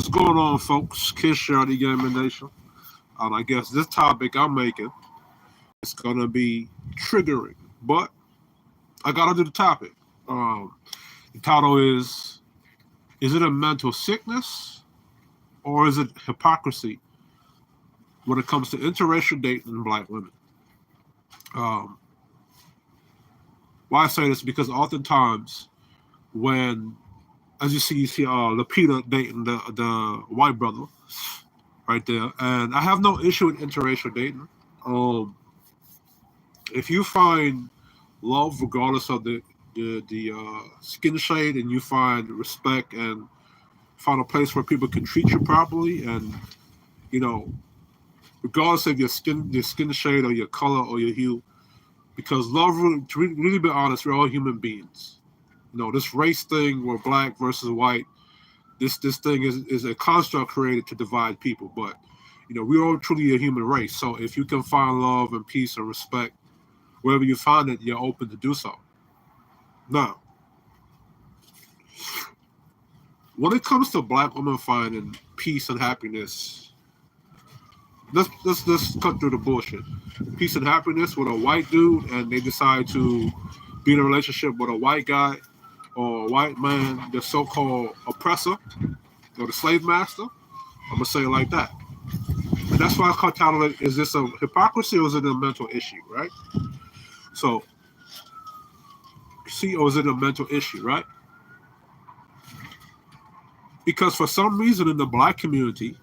What's going on, folks? Kish, Yardie, Gaming Nation. I guess this topic I'm making is gonna be triggering, but I gotta do the topic. The title is it a mental sickness or is it hypocrisy when it comes to interracial dating black women? Why I say this? Because oftentimes when, as you see Lapita dating the white brother right there, and I have no issue with interracial dating. If you find love regardless of the skin shade, and you find respect and find a place where people can treat you properly, and regardless of your skin shade or your color or your hue, because love, to really be honest, we're all human beings. This race thing, where black versus white, this thing is a construct created to divide people. But we're all truly a human race. So if you can find love and peace and respect wherever you find it, you're open to do so. Now, when it comes to black women finding peace and happiness, let's cut through the bullshit. Peace and happiness with a white dude, and they decide to be in a relationship with a white guy or a white man, the so-called oppressor or the slave master. I'm gonna say it like that. And that's why I titled it, is this a hypocrisy or is it a mental issue, right? So, or is it a mental issue, right? Because for some reason in the black community,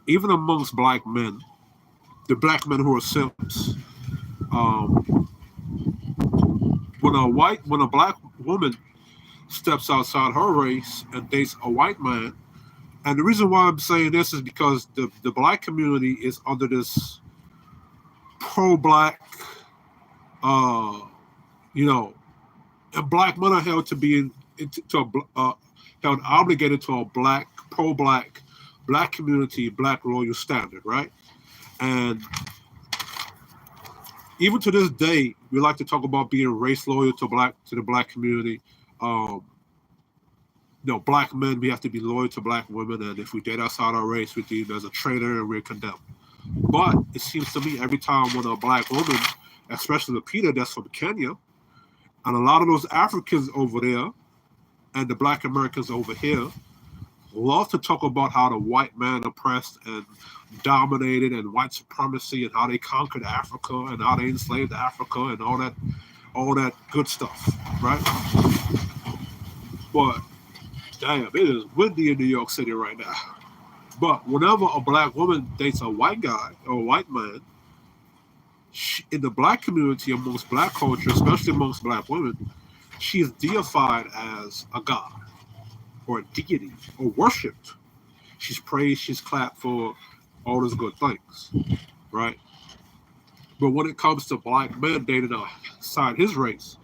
even amongst black men, the black men who are simps, when a black woman steps outside her race and dates a white man, and the reason why I'm saying this is because the black community is under this pro-black, and black men are held to be held obligated to a pro-black community, black royal standard, right? And even to this day, we like to talk about being race loyal to the black community. Black men, we have to be loyal to black women, and if we date outside our race, we're deemed as a traitor and we're condemned. But it seems to me every time when a black woman, especially the Peter that's from Kenya, and a lot of those Africans over there, and the black Americans over here, love to talk about how the white man oppressed and dominated and white supremacy and how they conquered Africa and how they enslaved Africa and all that good stuff, right? But damn, it is windy in New York City right now. But whenever a black woman dates a white guy or a white man, in the black community, amongst black culture, especially amongst black women, she is deified as a god or a deity or worshipped. She's praised, she's clapped for all those good things, right? But when it comes to black men dating outside his race,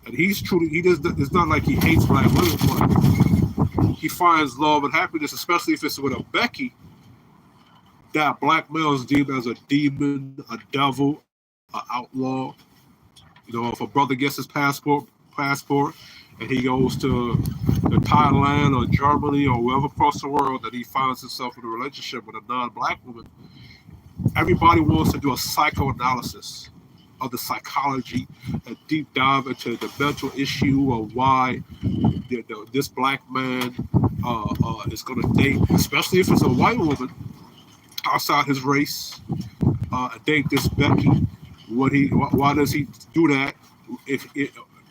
and it's not like he hates black women, but he finds love and happiness, especially if it's with a Becky, that black male is deemed as a demon, a devil, an outlaw. If a brother gets his passport, and he goes to Thailand or Germany or wherever across the world that he finds himself in a relationship with a non-black woman, everybody wants to do a psychoanalysis of the psychology, a deep dive into the mental issue of why this black man is going to date, especially if it's a white woman outside his race, date this Becky. Why does he do that?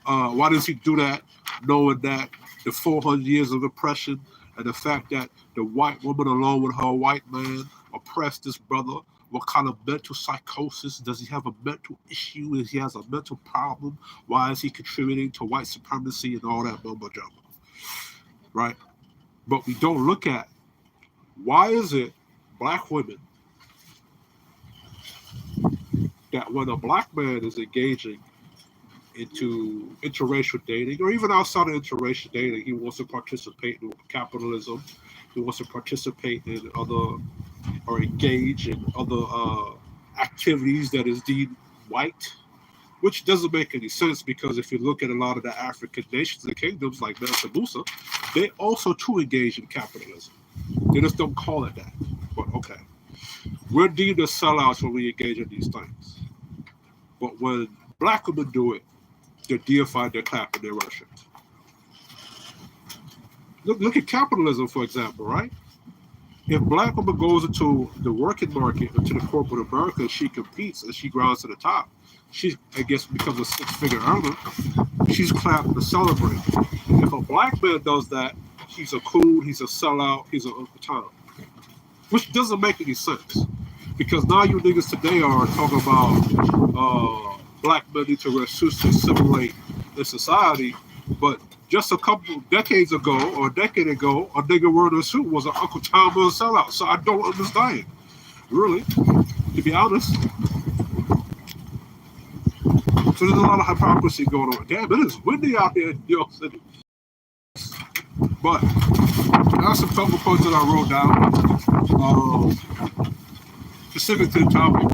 Why does he do that, knowing that the 400 years of oppression and the fact that the white woman along with her white man oppressed this brother? What kind of mental psychosis? Does he have a mental issue? He has a mental problem? Why is he contributing to white supremacy and all that mumbo jumbo? Right? But we don't look at, why is it black women that when a black man is engaging into interracial dating, or even outside of interracial dating, he wants to participate in capitalism, he wants to participate in other, or engage in other activities that is deemed white, which doesn't make any sense, because if you look at a lot of the African nations and kingdoms like Mansa Musa, they also too engage in capitalism. They just don't call it that. But okay. We're deemed as sellouts when we engage in these things. But when black women do it, they're deified, they're clapping, they're worshiped. Look at capitalism, for example, right? If black woman goes into the working market, into the corporate America, she competes and she grounds to the top. She, I guess, becomes a six-figure earner. She's clapped and celebrated. If a black man does that, he's a coon, he's a sellout, he's an Uncle Tom. Which doesn't make any sense. Because now you niggas today are talking about black men need to wear suits to assimilate in society, but just a couple decades ago or a decade ago, a nigga wearing a suit was an Uncle Tom or a sellout. So I don't understand, really, to be honest. So there's a lot of hypocrisy going on. Damn, it is windy out here in New York City. But there are some couple points that I wrote down, specific to the topic.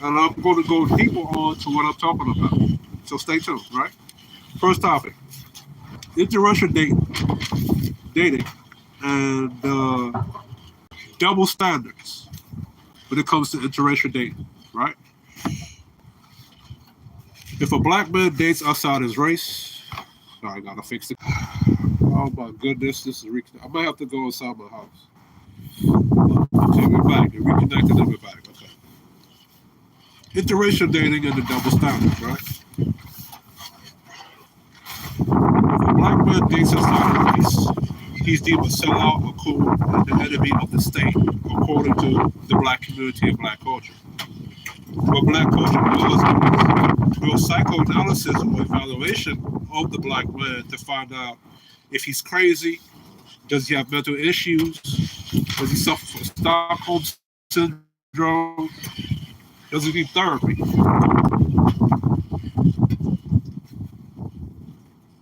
And I'm going to go deeper on to what I'm talking about. So stay tuned, right? First topic. Interracial dating and double standards when it comes to interracial dating, right? If a black man dates outside his race, I gotta fix it. Oh my goodness, this is I might have to go inside my house. Okay, we're back. We're reconnected and we're back. Okay. Interracial dating and the double standards, right? If a black man dates outside his race, he's deemed a sellout, a coon, and the enemy of the state, according to the black community and black culture. What black culture does real psychoanalysis or evaluation of the black man to find out if he's crazy, does he have mental issues, does he suffer from Stockholm syndrome, does he need therapy?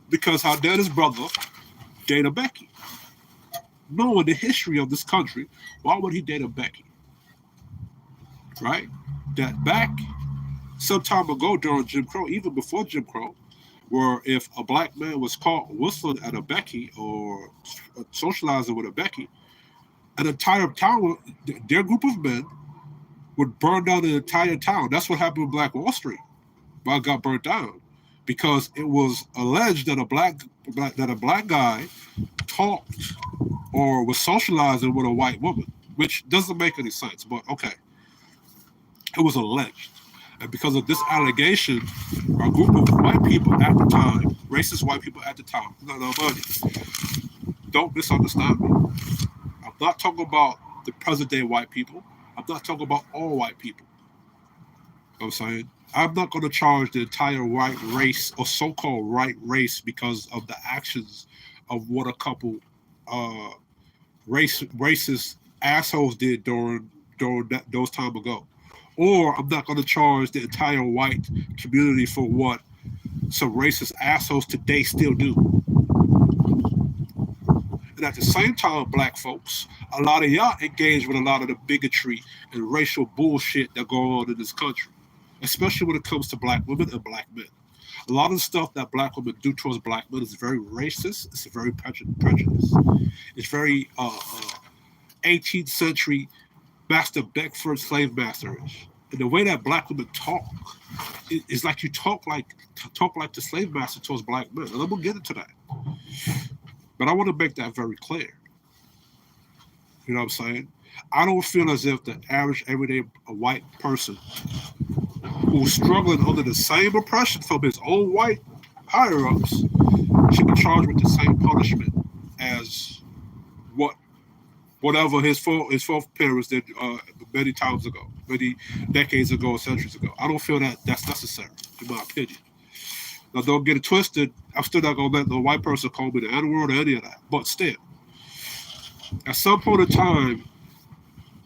Because how dare his brother date a Becky? Knowing the history of this country, why would he date a Becky? Right? That back some time ago during Jim Crow, even before Jim Crow, where if a black man was caught whistling at a Becky or socializing with a Becky, an entire town, their group of men would burn down the entire town. That's what happened with Black Wall Street. Why it got burnt down. Because it was alleged that a black guy talked or was socializing with a white woman, which doesn't make any sense, but okay. It was alleged. And because of this allegation, a group of white people at the time, racist white people at the time, don't misunderstand me. I'm not talking about the present day white people. I'm not talking about all white people. You know what I'm saying? I'm not going to charge the entire white race or so-called white race because of the actions of what a couple racist assholes did during those time ago. Or I'm not going to charge the entire white community for what some racist assholes today still do. And at the same time, black folks, a lot of y'all engage with a lot of the bigotry and racial bullshit that go on in this country, especially when it comes to black women and black men. A lot of the stuff that black women do towards black men is very racist. It's very prejudiced. It's very 18th century Master Beckford slave masterish. And the way that black women talk is like you talk like the slave master towards black men. And I'm gonna get into that. But I want to make that very clear. You know what I'm saying? I don't feel as if the average everyday white person who's struggling under the same oppression from his own white higher-ups should be charged with the same punishment as whatever his fourth parents did many times ago, many decades ago, centuries ago. I don't feel that that's necessary, in my opinion. Now, don't get it twisted. I'm still not going to let no white person call me the N-word or any of that. But still, at some point in time,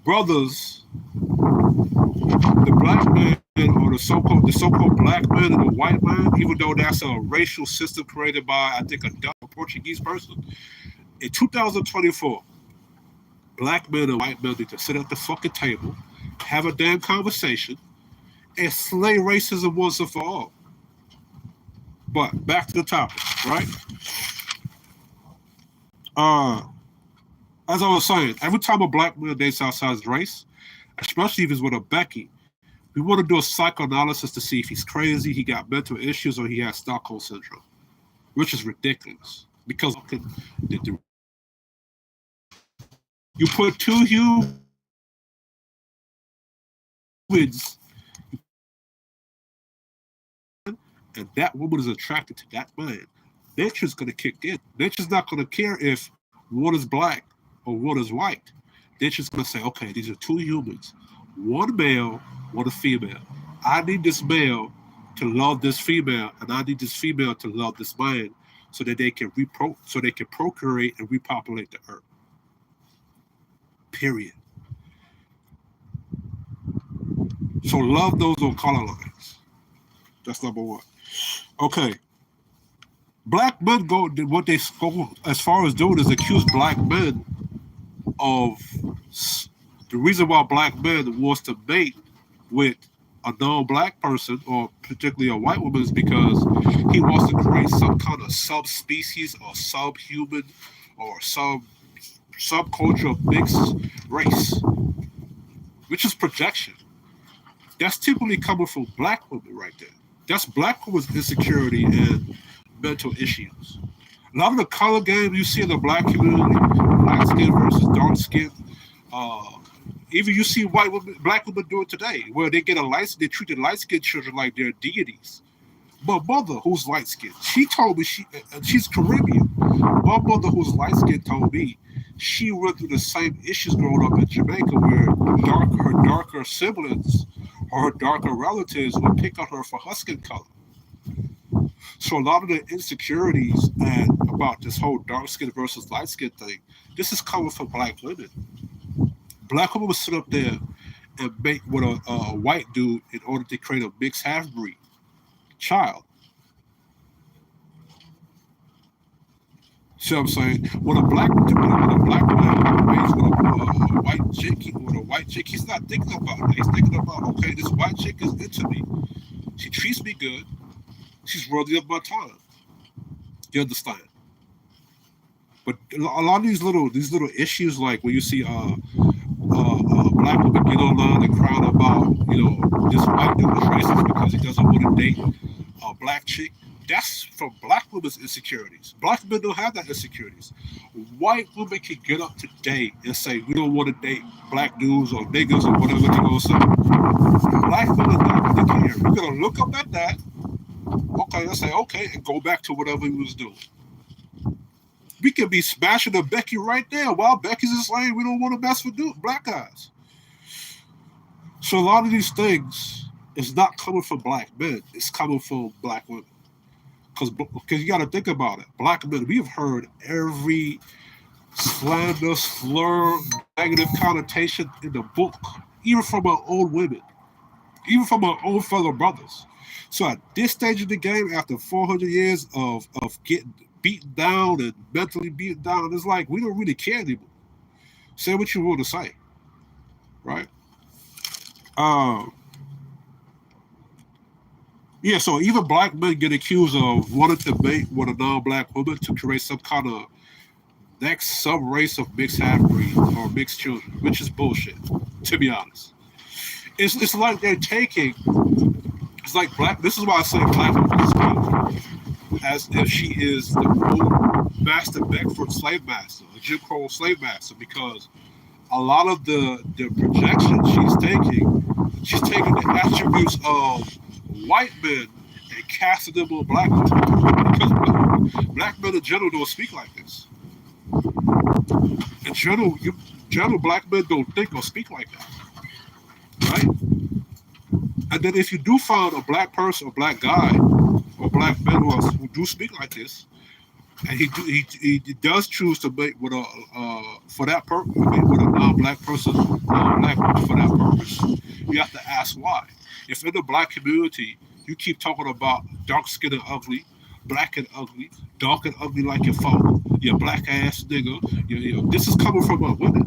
brothers, the black man or the so-called black man and the white man, even though that's a racial system created by, I think, a Dutch or Portuguese person, in 2024, black men and white men need to sit at the fucking table, have a damn conversation, and slay racism once and for all. But back to the topic, right? As I was saying, every time a black man dates outside his race, especially if it's with a Becky, we want to do a psychoanalysis to see if he's crazy, he got mental issues, or he has Stockholm syndrome, which is ridiculous. Because you put two humans, and that woman is attracted to that man. Nature's going to kick in. Nature's not going to care if one is black or one is white. Nature's going to say, okay, these are two humans, one male, one a female. I need this male to love this female, and I need this female to love this man, so that they can procreate and repopulate the earth. Period. So love knows no color lines. That's number one. Okay. Black men what they go as far as doing is accuse black men of the reason why black men wants to mate with a non-black person, or particularly a white woman, is because he wants to create some kind of subspecies or subhuman or subculture of mixed race, which is projection. That's typically coming from black women right there. That's black women's insecurity and mental issues. A lot of the color games you see in the black community, light skin versus dark skin, even you see black women do it today, where they treat the light skinned children like they're deities. My mother, who's light skinned, she told me she's Caribbean. My mother, who's light skinned, told me she went through the same issues growing up in Jamaica, where her darker siblings or her darker relatives would pick on her for her skin color. So a lot of the insecurities and about this whole dark skin versus light skin thing, this is coming from black women. Black women would sit up there and mate with a white dude in order to create a mixed half-breed child. See what I'm saying? When a black man mates with a white chick, he's not thinking about it. He's thinking about, okay, this white chick is into me. She treats me good. She's worthy of my time. You understand? But a lot of these little issues, like when you see black woman get online and cry about, this white dude is racist because he doesn't want to date a black chick. That's from black women's insecurities. Black men don't have that insecurities. White women can get up today and say, we don't want to date black dudes or niggas or whatever they're going to say. Black women not going to care. We're going to look up at that. Okay, let's say, okay, and go back to whatever he was doing. We could be smashing a Becky right there while Becky's just saying we don't want to mess with black guys. So a lot of these things is not coming from black men. It's coming from black women. Because you got to think about it. Black men, we have heard every slander, slur, negative connotation in the book, even from our own women, even from our own fellow brothers. So at this stage of the game, after 400 years of getting beaten down and mentally beaten down, it's like we don't really care anymore. Say what you want to say, right? Yeah, so even black men get accused of wanting to mate with a non-black woman to create some kind of next sub-race of mixed half-breeds or mixed children, which is bullshit, to be honest. It's like they're taking, it's like this is why I say black woman is beautiful, as if she is the old Master Beckford slave master, a Jim Crow slave master, because a lot of the projections she's taking the attributes of white men and casting them on black men, because black men in general don't speak like this. In general, black men don't think or speak like that, right? And then if you do find a black person, a black guy, or black men who do speak like this, and he does choose to mate with for that purpose, with a non-black person, non-black woman for that purpose, you have to ask why. If in the black community you keep talking about dark skin and ugly, black and ugly, dark and ugly like your father, you black ass nigga, this is coming from a women.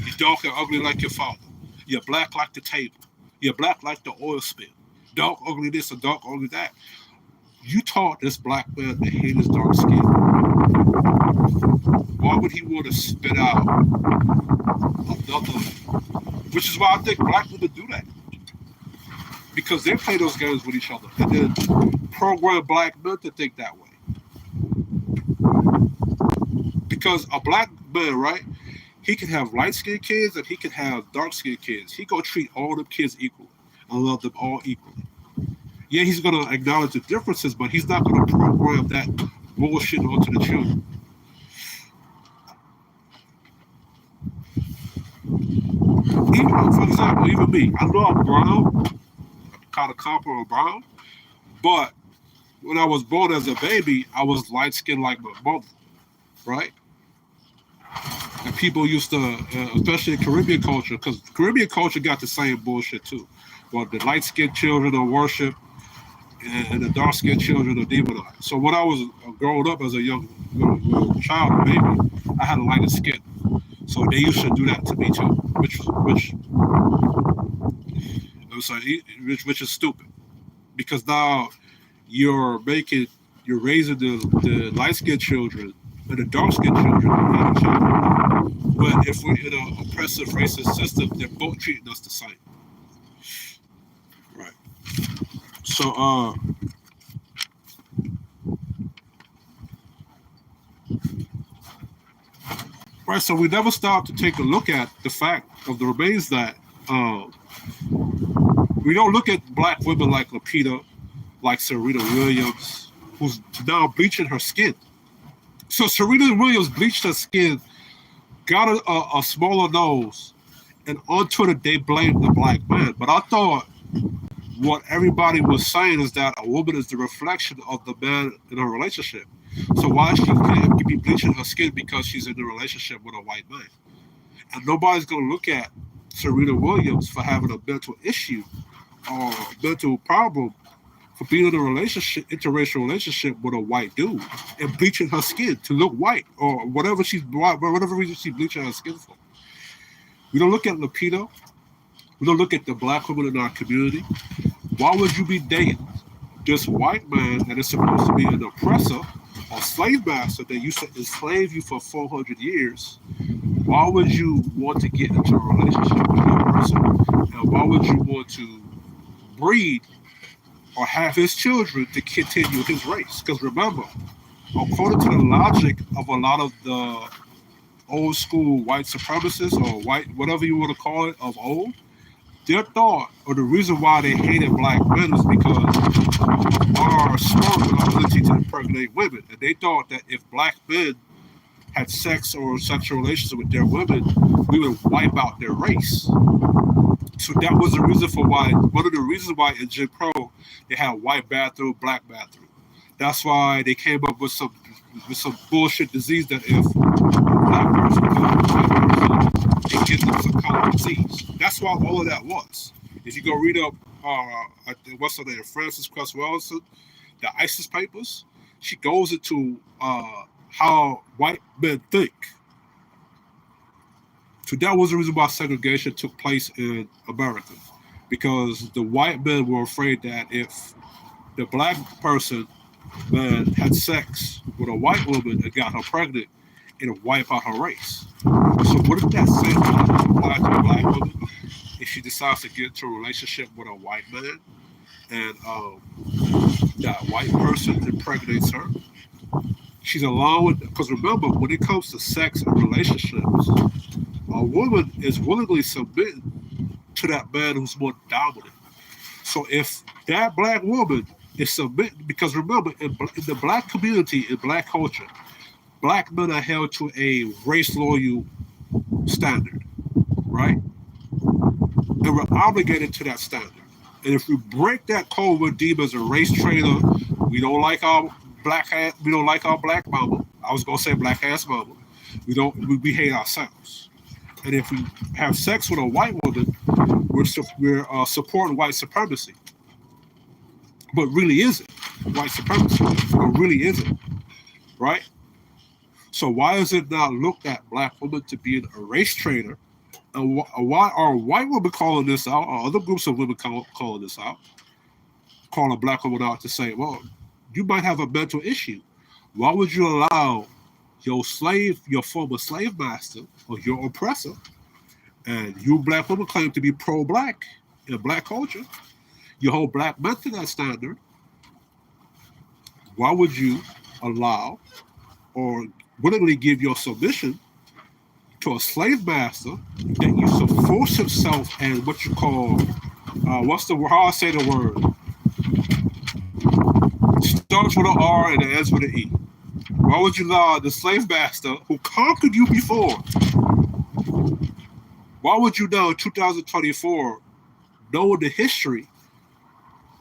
You dark and ugly like your father. You're black like the table. You're black like the oil spill. Dark ugly this and dark ugly that. You taught this black man to hate his dark skin. would he want to spit out another? Which is why I think black women do that, because they play those games with each other and then program black men to think that way. Because a black man, right? He can have light-skinned kids and he can have dark-skinned kids. He gonna treat all them kids equally and love them all equally. Yeah, he's gonna acknowledge the differences, but he's not gonna program that bullshit onto the children. Even, for example, even me, I know I'm brown, kind of copper or brown, but when I was born as a baby, I was light-skinned like my mother, right? And people used to, especially in Caribbean culture, because Caribbean culture got the same bullshit too. Well, the light-skinned children are worshipped, and the dark-skinned children are demonized. So when I was growing up as a young little child, baby, I had a lighter skin. So they used to do that to me too, which is stupid, because now you're raising the light skinned children and the dark skinned children to hate each other. But if we're in an oppressive racist system, they're both treating us the same. Right. So right, so we never stop to take a look at the fact of the remains that we don't look at black women like Lupita, like Serena Williams, who's now bleaching her skin. So Serena Williams bleached her skin, got a smaller nose, and on Twitter they blamed the black man. But I thought what everybody was saying is that a woman is the reflection of the man in her relationship. So why she can't be bleaching her skin because she's in a relationship with a white man? And nobody's going to look at Serena Williams for having a mental issue or mental problem for being in a interracial relationship with a white dude and bleaching her skin to look white or whatever reason she's bleaching her skin for. We don't look at Lupita. We don't look at the black women in our community. Why would you be dating this white man that is supposed to be an oppressor or slave master that used to enslave you for 400 years? Why would you want to get into a relationship with that person? And why would you want to breed or have his children to continue his race? Because remember, according to the logic of a lot of the old school white supremacists or white, whatever you want to call it, of old, their thought or the reason why they hated black men was because our strong ability to impregnate women. And they thought that if black men had sex or sexual relations with their women, we would wipe out their race. So that was the reason for why, one of the reasons why in Jim Crow they had white bathroom, black bathroom. That's why they came up with some bullshit disease that if a black person becomes a white person, it gives them some kind of disease. That's why all of that was. If you go read up, what's her name, Frances Cress Wellington, the ISIS papers, she goes into how white men think. So that was the reason why segregation took place in America, because the white men were afraid that if the black person had sex with a white woman and got her pregnant, it would wipe out her race. So what if that same thing applied to a black woman if she decides to get into a relationship with a white man and that white person impregnates her? She's allowing, because remember, when it comes to sex and relationships, a woman is willingly submitting to that man who's more dominant. So if that black woman is submitting, because remember, in the black community, in black culture, black men are held to a race loyal standard, right? And we're obligated to that standard. And if we break that code, we're deemed as a race traitor. We don't like our we don't like our black mama. I was gonna say black ass mama. We hate ourselves. And if we have sex with a white woman, we're supporting white supremacy. But really isn't white supremacy. It really isn't, right? So why is it not looked at black women to be a race traitor? And why are white women calling this out, or other groups of women calling this out, calling a black woman out to say, well, you might have a mental issue. Why would you allow your former slave master, or your oppressor, and you black women claim to be pro-black in black culture, you hold black men to that standard, why would you allow or willingly give your submission to a slave master that used to force himself and what you call, how I say the word? Starts with an R and it ends with an E. Why would you allow the slave master who conquered you before? Why would you now in 2024, knowing the history,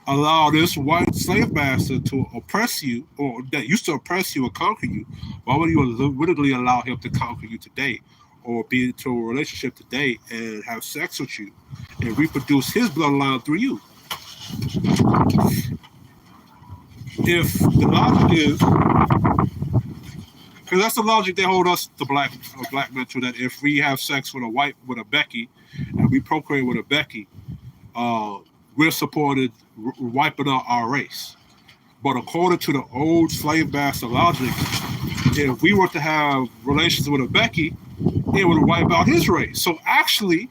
allow this white slave master to oppress you, or that used to oppress you or conquer you? Why would you willingly allow him to conquer you today, or be into a relationship today and have sex with you and reproduce his bloodline through you? If the logic is, because that's the logic they hold us, the black men, to, that if we have sex with a Becky, and we procreate with a Becky, we're supported wiping out our race. But according to the old slave master logic, if we were to have relations with a Becky, it would wipe out his race. So actually,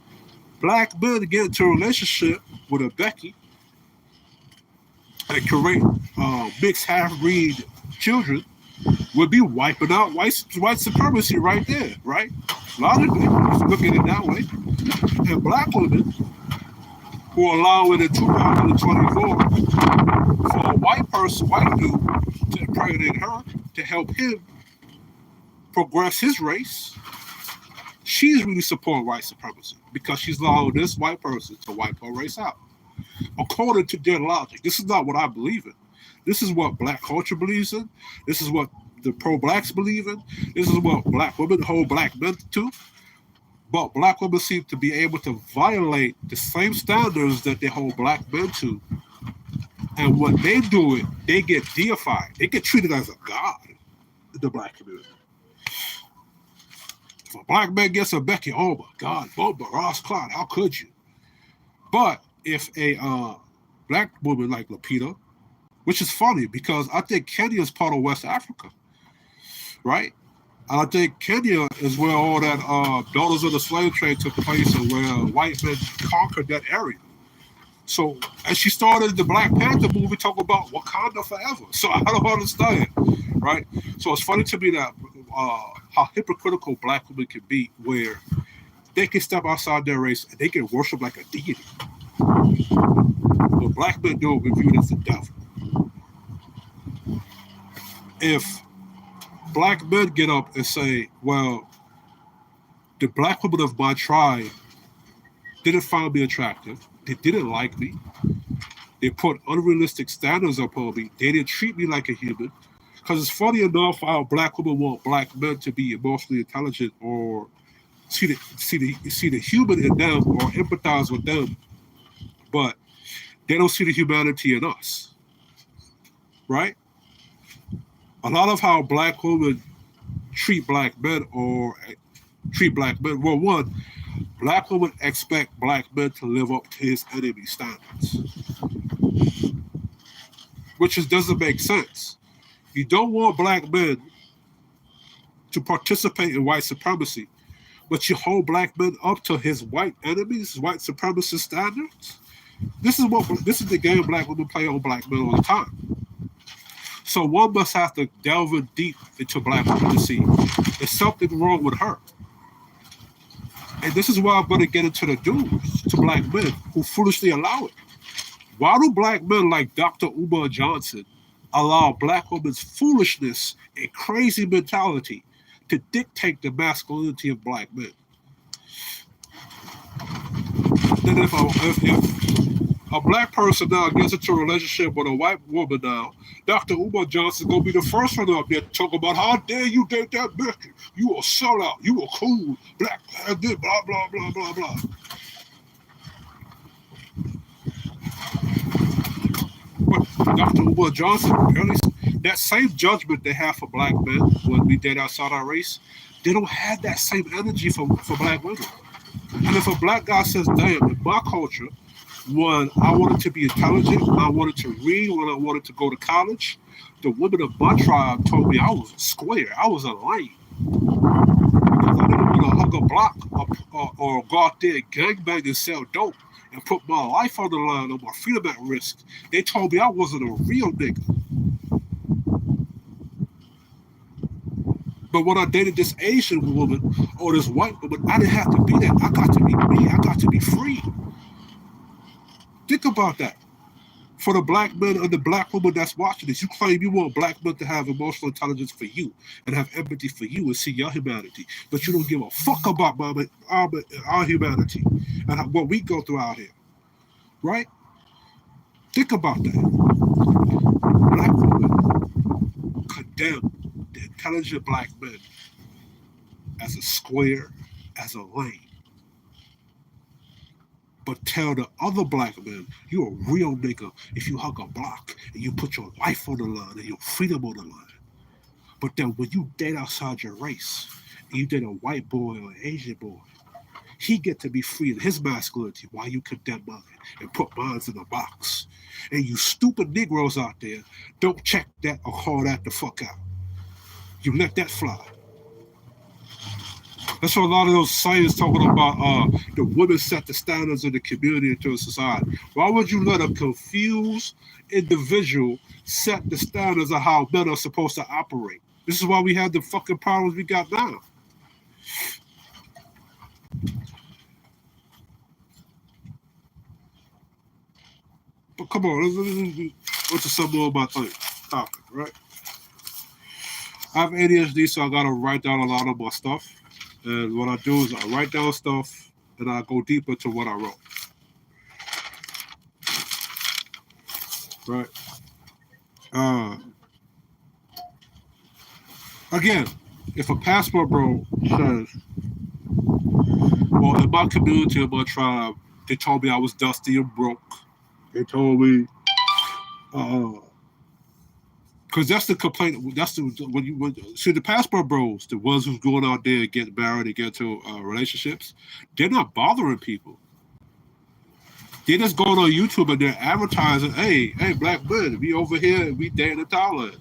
black men get into a relationship with a Becky and create mixed half-breed children would be wiping out white supremacy right there, right? Logically, if you look at it that way. And black women who allow it in 2024 for a white dude to impregnate her to help him progress his race, she's really supporting white supremacy because she's allowing this white person to wipe her race out. According to their logic, this is not what I believe in. This is what black culture believes in. This is what the pro-blacks believe in. This is what black women hold black men to. But black women seem to be able to violate the same standards that they hold black men to. And when they do it, they get deified. They get treated as a god in the black community. If a black man gets a Becky, oh my God, Boba, Ross Clyde, how could you? But if a black woman like Lapita, which is funny because I think Kenya is part of West Africa, right? And I think Kenya is where all that daughters of the slave trade took place and where white men conquered that area. So as she started the Black Panther movie, talk about Wakanda forever. So I don't understand, right? So it's funny to me that how hypocritical black women can be, where they can step outside their race and they can worship like a deity. But black men do it, we view it as the devil. If black men get up and say, well, the black women of my tribe didn't find me attractive, they didn't like me, they put unrealistic standards upon me, they didn't treat me like a human. Because it's funny enough how black women want black men to be emotionally intelligent or see the human in them or empathize with them, but they don't see the humanity in us, right? A lot of how black women treat black men, well, one, black women expect black men to live up to his enemy standards, which doesn't make sense. You don't want black men to participate in white supremacy, but you hold black men up to his white enemies, white supremacist standards. This is the game black women play on black men all the time. So one must have to delve in deep into black women to see there's something wrong with her. And this is why I'm going to get into the dudes to black men who foolishly allow it. Why do black men like Dr. Umar Johnson allow black women's foolishness and crazy mentality to dictate the masculinity of black men? Then if a black person now gets into a relationship with a white woman now, Dr. Umar Johnson gonna be the first one up there to talk about how dare you date that bitch? You a sellout. You a cool black blah blah blah blah blah. But Dr. Umar Johnson, that same judgment they have for black men when we date outside our race, they don't have that same energy for black women. And if a black guy says, damn, in my culture, When I wanted to be intelligent, when I wanted to read, when I wanted to go to college, the women of my tribe told me I was a square. I was a lame. Because I didn't want to hug a block or go out there and gangbang and sell dope and put my life on the line or my freedom at risk. They told me I wasn't a real nigga. But when I dated this Asian woman or this white woman, I didn't have to be that. I got to be me. I got to be free. Think about that. For the black men and the black woman that's watching this, you claim you want black men to have emotional intelligence for you and have empathy for you and see your humanity, but you don't give a fuck about our humanity and what we go through out here, right? Think about that. Black women condemn the intelligent black men as a square, as a lame. But tell the other black men, you a real nigga if you hug a block and you put your life on the line and your freedom on the line. But then when you date outside your race, and you date a white boy or an Asian boy, he get to be free in his masculinity while you condemn mine and put mine in a box. And you stupid Negroes out there, don't check that or call that the fuck out. You let that fly. That's what a lot of those science talking about the women set the standards of the community into a society. Why would you let a confused individual set the standards of how men are supposed to operate? This is why we have the fucking problems we got now. But come on, let's go to some more of my topic, right? I have ADHD, so I gotta write down a lot of my stuff. And what I do is I write down stuff and I go deeper to what I wrote. Right. Again, if a passport bro says, well, in my community, in my tribe, they told me I was dusty and broke. They told me, because that's the complaint. That's see the passport bros, the ones who's going out there and get married and get into relationships. They're not bothering people. They're just going on YouTube and they're advertising, hey, black men, we over here, we dating in Thailand.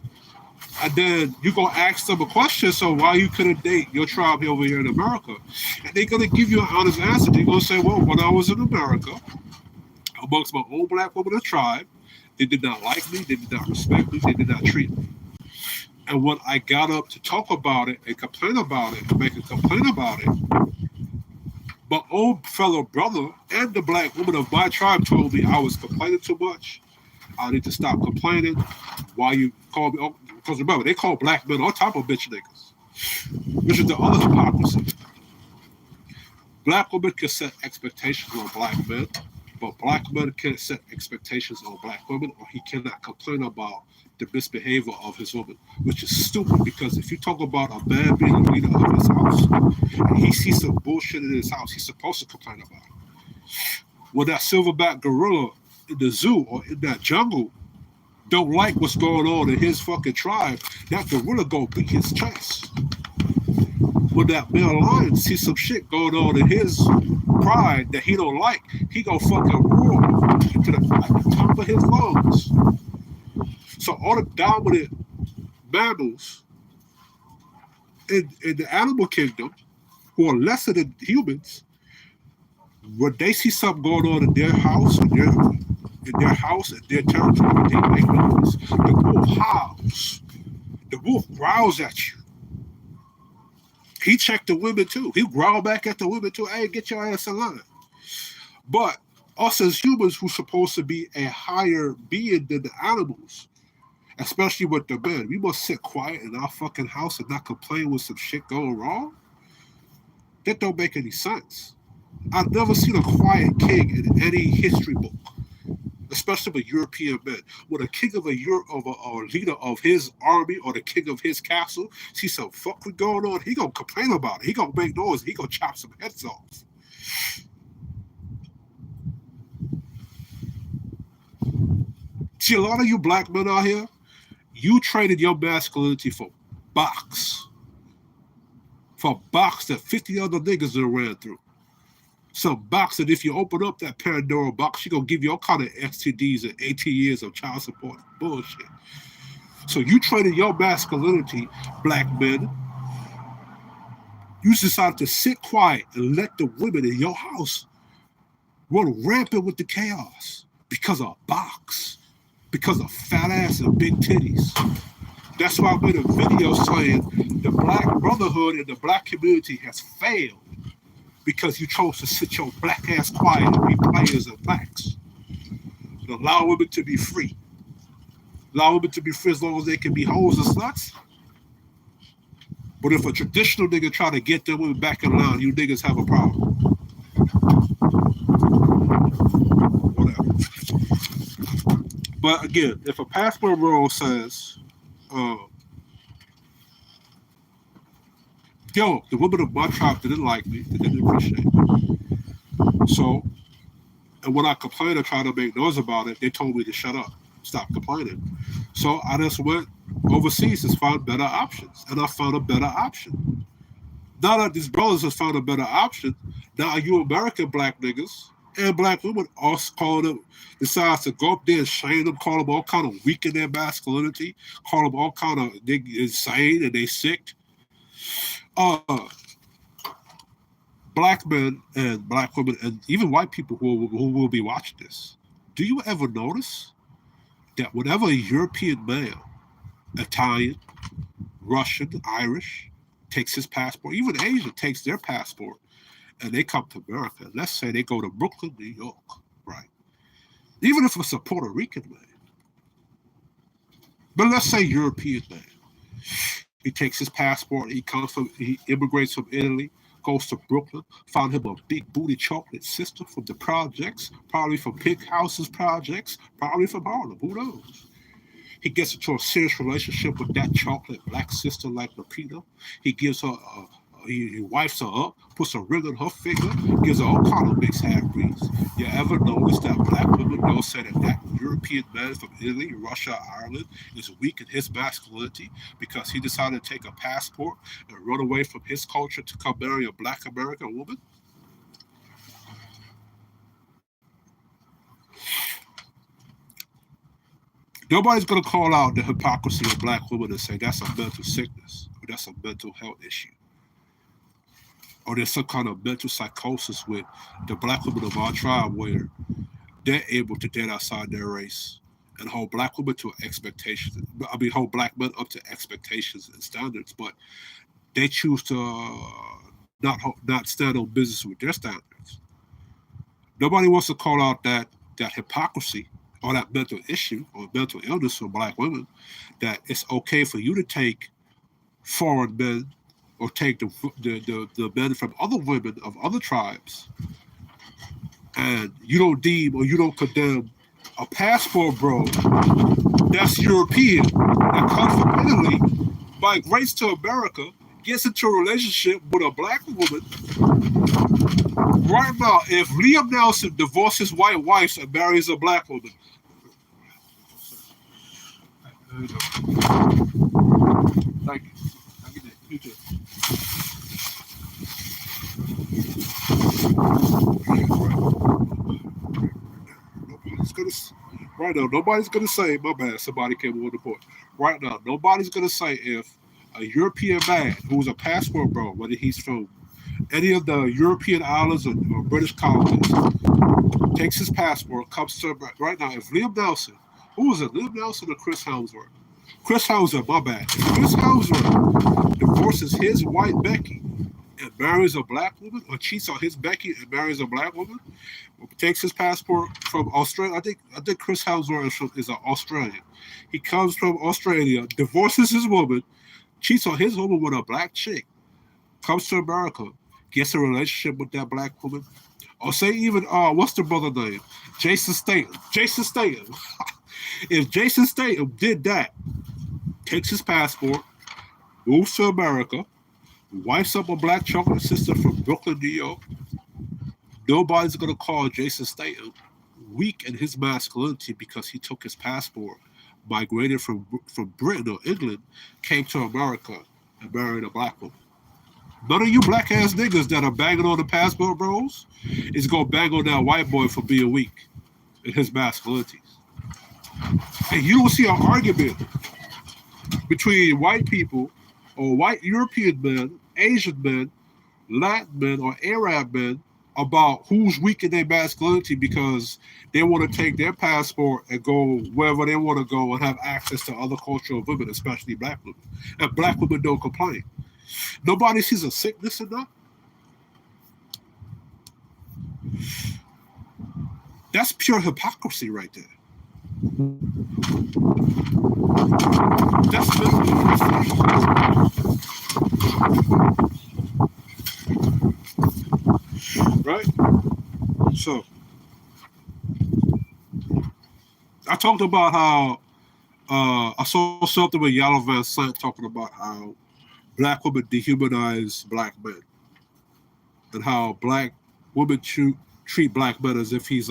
And then you're going to ask them a question, so why you couldn't date your tribe over here in America? And they're going to give you an honest answer. They're going to say, well, when I was in America, amongst my own black woman and tribe, they did not like me, they did not respect me, they did not treat me. And when I got up to talk about it and complain about it, and make a complaint about it, my own fellow brother and the black woman of my tribe told me I was complaining too much. I need to stop complaining. Why you call me? Because remember, they call black men all type of bitch niggas, which is the other hypocrisy. Black women can set expectations on black men, but black men can't set expectations on black women, or he cannot complain about the misbehavior of his woman, which is stupid because if you talk about a man being a leader of his house and he sees some bullshit in his house, he's supposed to complain about it. When that silverback gorilla in the zoo or in that jungle don't like what's going on in his fucking tribe, that gorilla go beat his chest. When that male lion sees some shit going on in his pride that he don't like, he gonna fucking roar into the top of his lungs. So all the dominant mammals in the animal kingdom, who are lesser than humans, when they see something going on in their house, in their house, in their territory, they make noise. The wolf howls. The wolf growls at you. He checked the women too. He growled back at the women too. Hey, get your ass in line. But us as humans who's supposed to be a higher being than the animals, especially with the men, we must sit quiet in our fucking house and not complain when some shit going wrong? That don't make any sense. I've never seen a quiet king in any history book, especially with European men. When a king of a leader of his army or the king of his castle see some fucking going on, he gonna complain about it. He gonna make noise. He gonna chop some heads off. See, a lot of you black men out here, you traded your masculinity for box. For a box that 50 other niggas that ran through. some box that if you open up that Pandora box, she gonna give you all kind of STDs and 18 years of child support bullshit. So you traded your masculinity, black men. You decided to sit quiet and let the women in your house run rampant with the chaos because of a box, because of fat ass and big titties. That's why I made a video saying the black brotherhood and the black community has failed because you chose to sit your black ass quiet and be players and blacks. And allow women to be free. Allow women to be free as long as they can be hoes and sluts. But if a traditional nigga try to get them women back in line, you niggas have a problem. Whatever. But again, if a passport rule says, yo, the women of my tribe didn't like me, they didn't appreciate me. So, and when I complained and tried to make noise about it, they told me to shut up, stop complaining. So I just went overseas and found better options, and I found a better option. Now that these brothers have found a better option, now you American black niggas and black women also call them, decides to go up there and shame them, call them all kind of weak in their masculinity, call them all kind of they insane and they sick. Black men and black women and even white people who will be watching this, do you ever notice that whenever a European male, Italian, Russian, Irish, takes his passport, even Asian takes their passport, and they come to America, let's say they go to Brooklyn, New York, right? Even if it's a Puerto Rican man, but let's say European man, he takes his passport, he immigrates from Italy, goes to Brooklyn, found him a big booty chocolate sister from the projects, probably from Pink House's projects, probably from Harlem, who knows? He gets into a serious relationship with that chocolate black sister like Lupita. He gives her, he wipes her up, puts a ring on her finger, gives her all kind of mixed half-breeds. You ever notice that black women don't say that European man from Italy, Russia, Ireland is weak in his masculinity because he decided to take a passport and run away from his culture to come marry a black American woman? Nobody's going to call out the hypocrisy of black women and say that's a mental sickness or that's a mental health issue. Or there's some kind of mental psychosis with the black women of our tribe where they're able to date outside their race and hold black women to expectations. I mean, hold black men up to expectations and standards, but they choose to not stand on business with their standards. Nobody wants to call out that hypocrisy or that mental issue or mental illness for black women, that it's okay for you to take foreign men or take the men from other women of other tribes, and you don't deem or you don't condemn a passport bro that's European, that comes from Italy, migrates to America, gets into a relationship with a black woman. Right now, if Liam Nelson divorces his white wife and marries a black woman, thank you. You too. Nobody's gonna say, my bad, somebody came on the point. Right now, nobody's gonna say if a European man who's a passport bro, whether he's from any of the European islands or British colonies, takes his passport, comes to right now. If Liam Nelson, who was it, Liam Nelson or Chris Helmsworth? Chris Helmsworth, my bad. If Chris Helmsworth divorces his white Becky and marries a black woman, or cheats on his Becky and marries a black woman, takes his passport from Australia. I think Chris Helmsworth is an Australian. He comes from Australia, divorces his woman, cheats on his woman with a black chick, comes to America, gets a relationship with that black woman, or say even what's the brother name? Jason Statham. Jason Statham. If Jason Statham did that, takes his passport, moves to America, wipes up a black chocolate sister from Brooklyn, New York, nobody's gonna call Jason Statham weak in his masculinity because he took his passport, migrated from Britain or England, came to America and married a black woman. None of you black ass niggas that are banging on the passport bros is gonna bang on that white boy for being weak in his masculinities. And you don't see an argument between white people or white European men, Asian men, Latin men, or Arab men about who's weak in their masculinity because they want to take their passport and go wherever they want to go and have access to other cultural women, especially black women. And black women don't complain. Nobody sees a sickness in that. That's pure hypocrisy right there. That's right? So, I talked about how I saw something with Yellow Van Sant talking about how black women dehumanize black men and how black women treat black men as if he's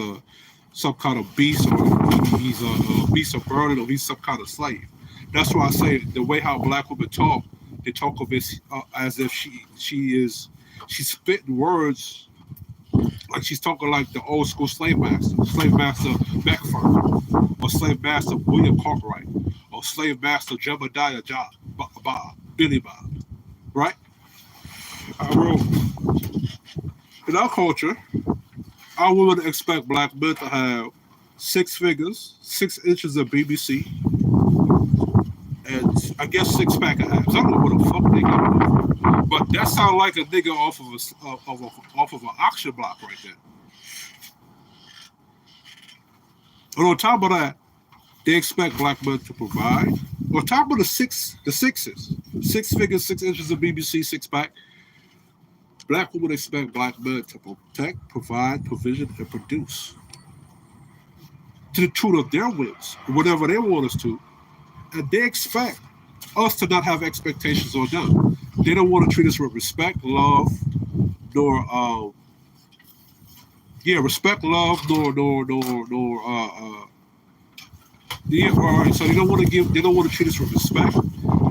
some kind of beast or he's a beast of burden or he's some kind of slave. That's why I say the way how black women talk, they talk of it as if she's spitting words like she's talking like the old school slave master Beckford, or slave master William Cartwright, or slave master Jebediah Billy Bob, right? I wrote, in our culture, our women expect black men to have 6 figures, 6 inches of BBC, and I guess 6-pack of abs. I don't know what the fuck they got, but that sounds like a nigga off of an auction block right there. And on top of that, they expect black men to provide. On top of the sixes, 6 figures, 6 inches of BBC, 6-pack, black women expect black men to protect, provide, provision, and produce to the tune of their whims, whatever they want us to. And they expect us to not have expectations on them. They don't want to treat us with respect, love, nor respect, love, nor yeah, all right. So they don't want to treat us with respect.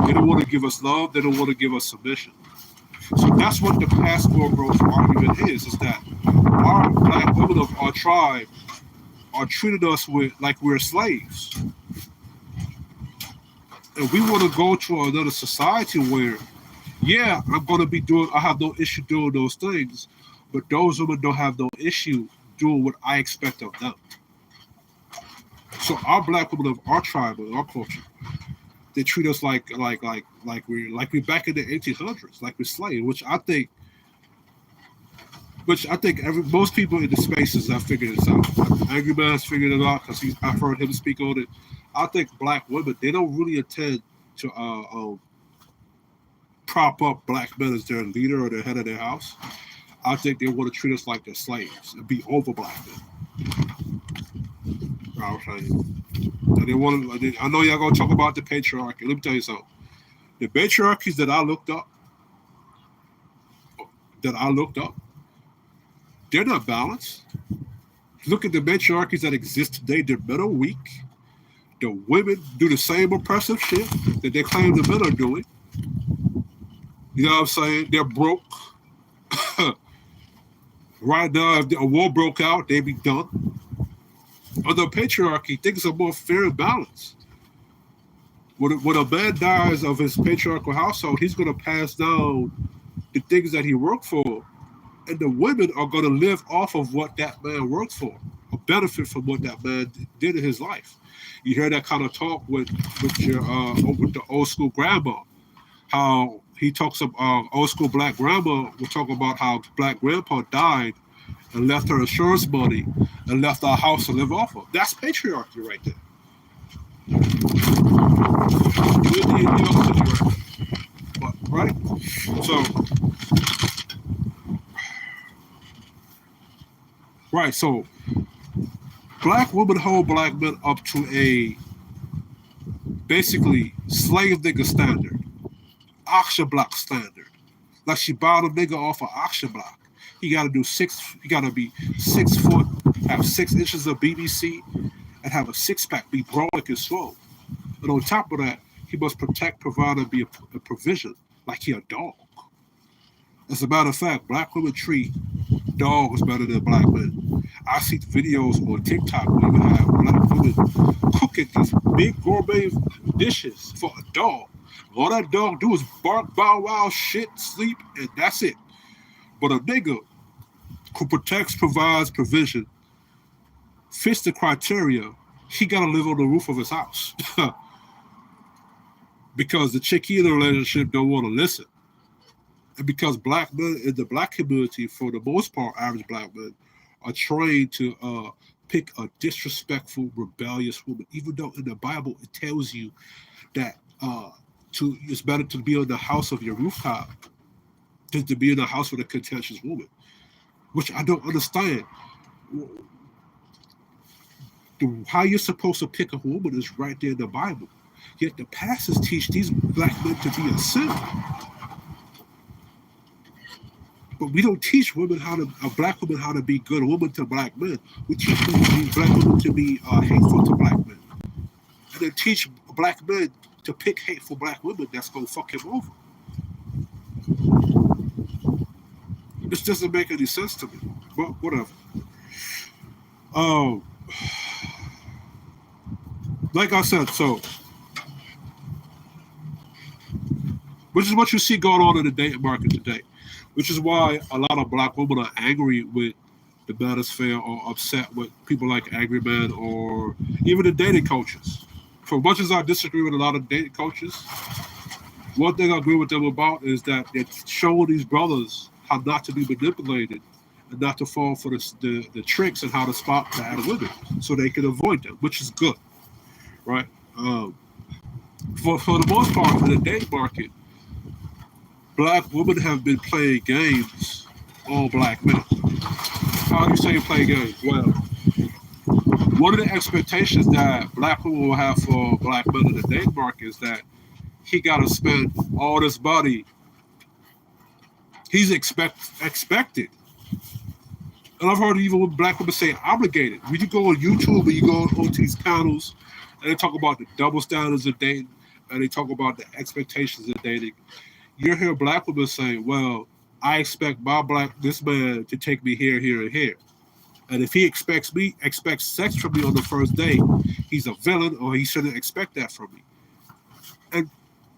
They don't want to give us love. They don't want to give us submission. So that's what the passport bros argument is that our black women of our tribe are treated us like we're slaves. And we want to go to another society where, yeah, I have no issue doing those things, but those women don't have no issue doing what I expect of them. So our black women of our tribe and our culture, they treat us like we're back in the 1800s, like we're slaves, which I think most people in the spaces have figured this out. Angry Man has figured it out because I've heard him speak on it. I think black women, they don't really intend to prop up black men as their leader or the head of their house. I think they want to treat us like they're slaves and be over black men. I'll tell you. And I know y'all gonna talk about the patriarchy. Let me tell you something. The patriarchies that I looked up, they're not balanced. Look at the matriarchies that exist today. The men are weak. The women do the same oppressive shit that they claim the men are doing. You know what I'm saying? They're broke. Right now, if a war broke out, they'd be done. Under patriarchy, things are more fair and balanced. When a man dies of his patriarchal household, he's going to pass down the things that he worked for, and the women are going to live off of what that man worked for, or benefit from what that man did in his life. You hear that kind of talk with the old school grandma, how he talks about old school black grandma will talk about how black grandpa died and left her insurance money and left our house to live off of. That's patriarchy right there. Right? So black women hold black men up to a basically slave nigga standard, auction block standard. Like she bought a nigga off an auction block. He gotta be 6 foot, have 6 inches of BBC, and have a 6-pack, be brolic and slow. And on top of that, he must protect, provide, and be a provision, like he a dog. As a matter of fact, black women treat dogs better than black men. I see videos on TikTok where you have black women cooking these big gourmet dishes for a dog. All that dog do is bark, bow wow, shit, sleep, and that's it. But a nigga who protects, provides, provision, fits the criteria, he gotta live on the roof of his house. Because the chick in the relationship don't want to listen. And because black men in the black community, for the most part, average black men, are trained to pick a disrespectful, rebellious woman, even though in the Bible it tells you that it's better to be in the house of your rooftop than to be in the house with a contentious woman, which I don't understand. How you're supposed to pick a woman is right there in the Bible. Yet the pastors teach these black men to be a sinner. But we don't teach black women how to be good women to black men. We teach black women to be hateful to black men. And then teach black men to pick hateful black women that's going to fuck him over. This doesn't make any sense to me. But whatever. Like I said, so which is what you see going on in the dating market today. Which is why a lot of black women are angry with the manosphere or upset with people like Angry Men or even the dating coaches. For much as I disagree with a lot of dating coaches, one thing I agree with them about is that they're showing these brothers how not to be manipulated and not to fall for the tricks and how to spot bad women so they can avoid them, which is good, right? For the most part, in the dating market, black women have been playing games on black men. How do you say play games? Well, one of the expectations that black women will have for black men in the dating market is that he got to spend all this money he's expected. And I've heard even black women say obligated. When you go on YouTube and you go on these panels and they talk about the double standards of dating and they talk about the expectations of dating, you hear black women saying, well, I expect this man to take me here, here, and here. And if he expects sex from me on the first date, he's a villain or he shouldn't expect that from me. And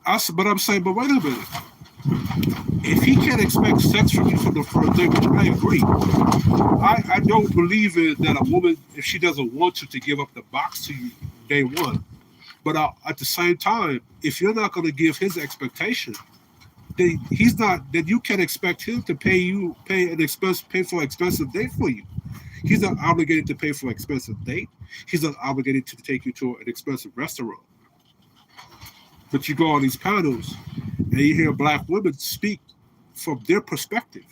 I'm saying, but wait a minute. If he can't expect sex from you from the first date, which I agree, I don't believe it that a woman, if she doesn't want you to give up the box to you day one. But at the same time, if you're not going to give his expectation, then you can expect him to pay for an expensive date for you. He's not obligated to pay for an expensive date. He's not obligated to take you to an expensive restaurant. But you go on these panels and you hear black women speak from their perspective.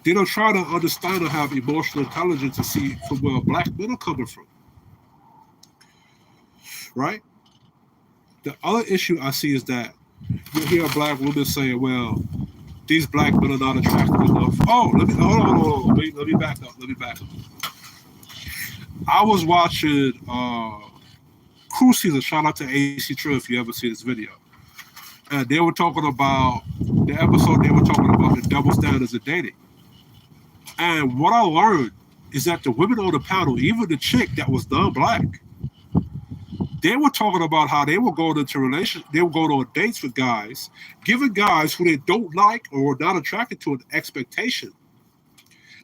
They don't try to understand or have emotional intelligence to see from where black men are coming from. Right? The other issue I see is that you hear black women saying, well, these black men are not attractive enough. Oh, hold on. Let me back up. I was watching Cruise Season. Shout out to AC Trill if you ever see this video. And they were talking about the episode, they were talking about the double standards of dating. And what I learned is that the women on the panel, even the chick that was non-black, they were talking about how they were going into they were going on dates with guys, giving guys who they don't like or are not attracted to an expectation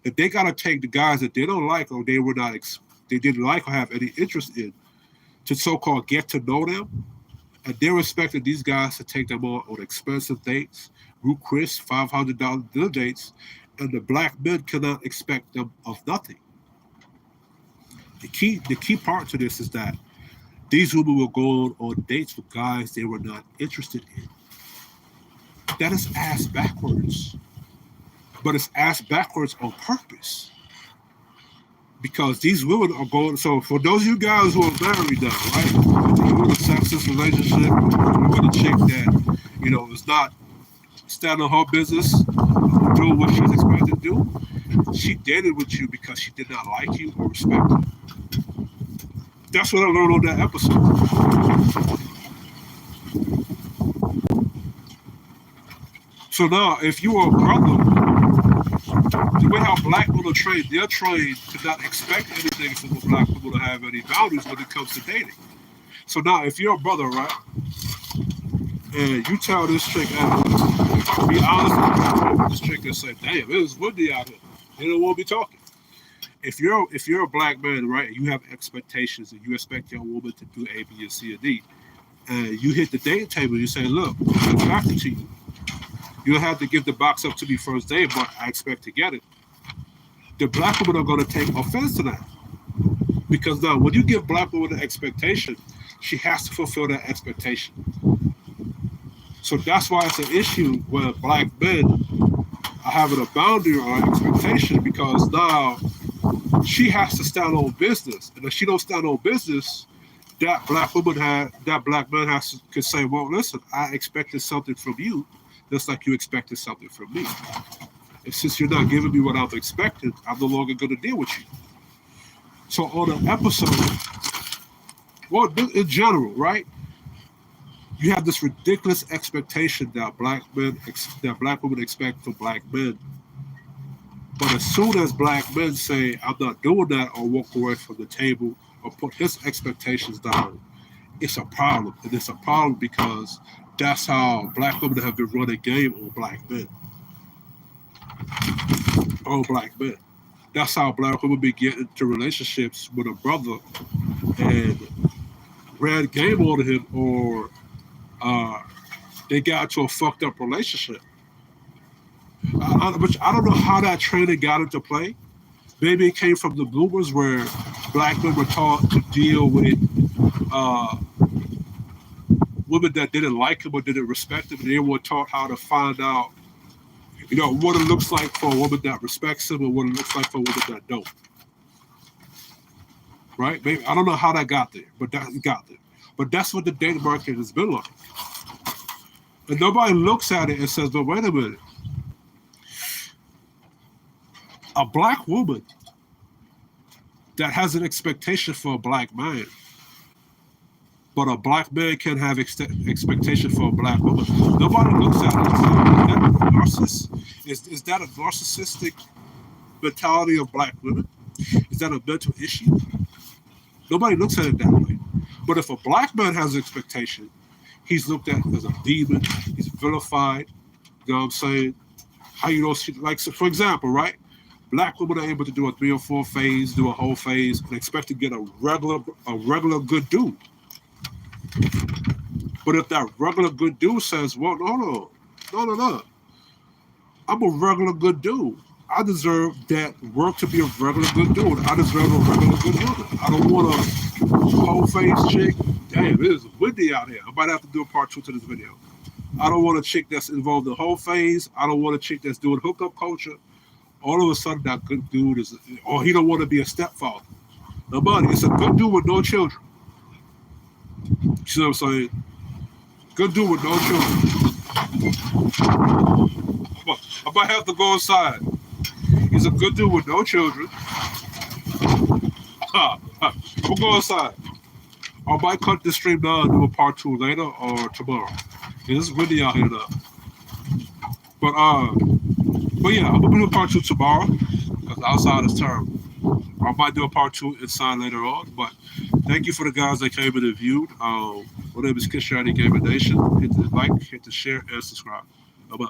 that they got to take the guys that they don't like or they didn't like or have any interest in to so-called get to know them. And they're expecting these guys to take them on expensive dates, Root Chris, $500 dinner dates, and the black men cannot expect them of nothing. The key part to this is that these women will go on dates with guys they were not interested in. That is ass backwards. But it's ass backwards on purpose. Because these women are going, so for those of you guys who are married now, right? You're in a sexist relationship, you're with a chick that, is not standing on her business, doing what she's expected to do. She dated with you because she did not like you or respect you. That's what I learned on that episode. So now, if you are a brother, the way how black women are trained, they're trained to not expect anything from a black woman to have any boundaries when it comes to dating. So now, if you're a brother, right, and you tell this chick, be honest with this chick and say, damn, it was windy out here. They don't want to be talking. If you're a black man, right, and you have expectations and you expect your woman to do A, B, and C, and D, and you hit the dating table, you say, look, I'm attracted to you. You don't have to give the box up to me first day, but I expect to get it. The black women are going to take offense to that. Because now, when you give black women an expectation, she has to fulfill that expectation. So that's why it's an issue when black men are having a boundary or an expectation, because now she has to stand on business. And if she don't stand on business, that black man can say, well, listen, I expected something from you, just like you expected something from me. And since you're not giving me what I'm expecting, I'm no longer going to deal with you. So on an episode, well, in general, right? You have this ridiculous expectation that black women expect from black men. But as soon as black men say, I'm not doing that, or walk away from the table, or put his expectations down, it's a problem. And it's a problem because that's how black women have been running game on black men. On black men. That's how black women be getting into relationships with a brother and ran game on him, or they got into a fucked up relationship. I don't know how that training got into play. Maybe it came from the bloomers where black men were taught to deal with women that didn't like him or didn't respect him, and they were taught how to find out, what it looks like for a woman that respects him and what it looks like for a woman that don't. Right? Maybe, I don't know how that got there, but that got there. But that's what the dating market has been like. And nobody looks at it and says, but wait a minute. A black woman that has an expectation for a black man, but a black man can have expectation for a black woman. Nobody looks at it. Is that a narcissistic mentality of black women? Is that a mental issue? Nobody looks at it that way. But if a black man has an expectation, he's looked at as a demon. He's vilified. You know what I'm saying? How you don't see, like, so for example, right? Black women are able to do a 3 or 4 phase, do a whole phase, and expect to get a regular good dude. But if that regular good dude says, well, no, I'm a regular good dude. I deserve that work to be a regular good dude. I deserve a regular good dude. I don't want a whole face chick. Damn, it is windy out here. I might have to do a part 2 to this video. I don't want a chick that's involved in the whole phase. I don't want a chick that's doing hookup culture. All of a sudden, that good dude is, or he don't want to be a stepfather. Nobody. It's a good dude with no children. You see what I'm saying? Good dude with no children. I might have to go inside. He's a good dude with no children. We'll go inside. I might cut this stream down and do a part 2 later or tomorrow. It's windy out here now. But yeah, I'm gonna do a part 2 tomorrow because outside is terrible. I might do a part 2 inside later on. But thank you for the guys that came in and viewed. My name is Kish, Yardie Gaming Nation. Hit the like, hit the share, and subscribe. Bye-bye.